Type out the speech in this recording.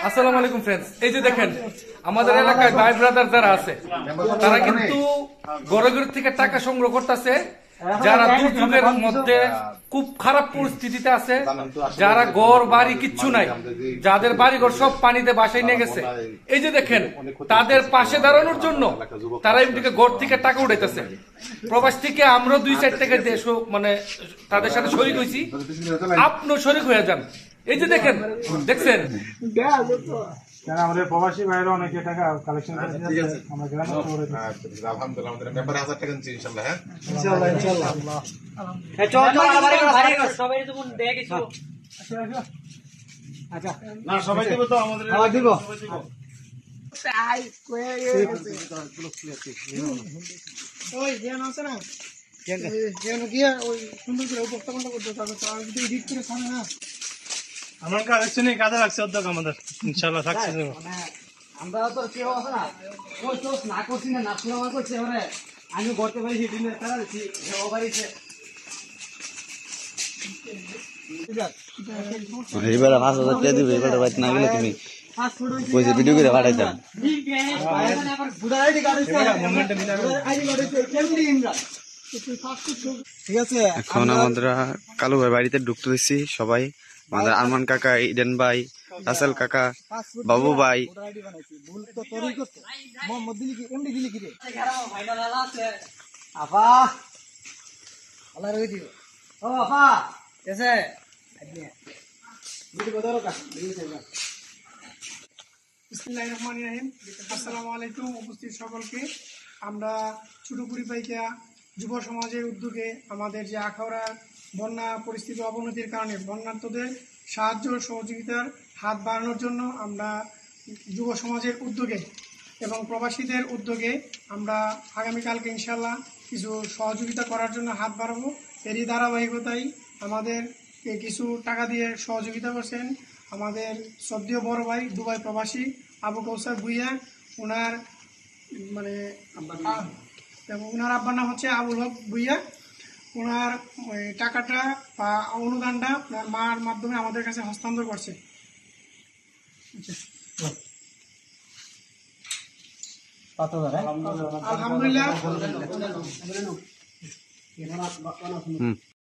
আসসালামু আলাইকুম ফ্রেন্ডস, এই যে দেখেন আমাদের এলাকায় ভাই ব্রাদার যারা আছে তারা কিন্তু গড়গড় থেকে টাকা সংগ্রহ করতেছে। যারা দুর্যোগের মধ্যে খুব খারাপ পরিস্থিতিতে আছে, যারা ঘর বাড়ি কিচ্ছু নাই, যাদের বাড়িঘর সব পানিতে ভাসায় নিয়ে গেছে, এই যে দেখেন তাদের পাশে দাঁড়ানোর জন্য তারা এমনিকে ঘর থেকে টাকা উঠাইতেছে। প্রবাস থেকে আমরা 2-4 টাকা দেশ মানে তাদের সাথে শরিক হয়েছি, আপনিও শরিক হয়ে যান। এই যে দেখেন, দেখছেন আমাদের প্রবাসী ভাইরা অনেকে টাকা কালেকশন করে দিয়েছে। আমরা গ্রামে আলহামদুলিল্লাহ আমাদের মেম্বার 1000 টাকা দিচ্ছি ইনশাআল্লাহ। হ্যাঁ ইনশাআল্লাহ এই চল চল সবাই যেমন দেয় কিছু। আচ্ছা না সবাই দেব তো আমাদের খাওয়া দিব তাই কয়ে গেছে ওই জ্ঞান আছে না জ্ঞান গিয়া ওই সুন্দর করে উপস্থাপনা করতে হবে। তো আমি যদি এডিট করে সামনে না আমার কালেকশনে কাজে লাগছে উদ্যোগ আমাদের ইনশাআল্লাহ সাকসেস হবে। আমরা তো কেউ আছে না ওই তো না করছি না নাচ না করছি আমরা আমি করতে পারি দিনের তারা দিছি ও বাড়িতে এবার 5000 টাকা দিবে, এবার বাইতে না গেলে তুমি কইছে ভিডিও করে পাঠাইতাম। ঠিক আছে, এখন আমরা কালু ভাই বাড়িতে ঢুকতে দিচ্ছি সবাই। আমাদের আরমান কাকা, ইডেন ভাই, রাসেল কাকা, বাবু ভাই। আপা আল্লাহ রই দিও ও আপা এসে বিসমিল্লাহির রহমানির রহিম। আসসালামু আলাইকুম উপস্থিত সকলকে। আমরা ছোটপুরি পাইকা যুব সমাজের উদ্যোগে আমাদের যে আখাউড়া বন্যা পরিস্থিতি অবনতির কারণে বন্যার্তদের সাহায্য সহযোগিতার হাত বাড়ানোর জন্য আমরা যুব সমাজের উদ্যোগে এবং প্রবাসীদের উদ্যোগে আমরা আগামীকালকে ইনশাল্লাহ কিছু সহযোগিতা করার জন্য হাত বাড়াবো। এরই ধারাবাহিকতায় আমাদের কিছু টাকা দিয়ে সহযোগিতা করছেন আমাদের শ্রদ্ধেয় বড় ভাই দুবাই প্রবাসী আবু কৌসার ভুইয়া। ওনার মানে ওনার আব্বার নাম হচ্ছে আবুল হক ভুইয়া। ওনার টাকাটা বা অনুদানটা ওনার মার মাধ্যমে আমাদের কাছে হস্তান্তর করছে। আলহামদুলিল্লাহ।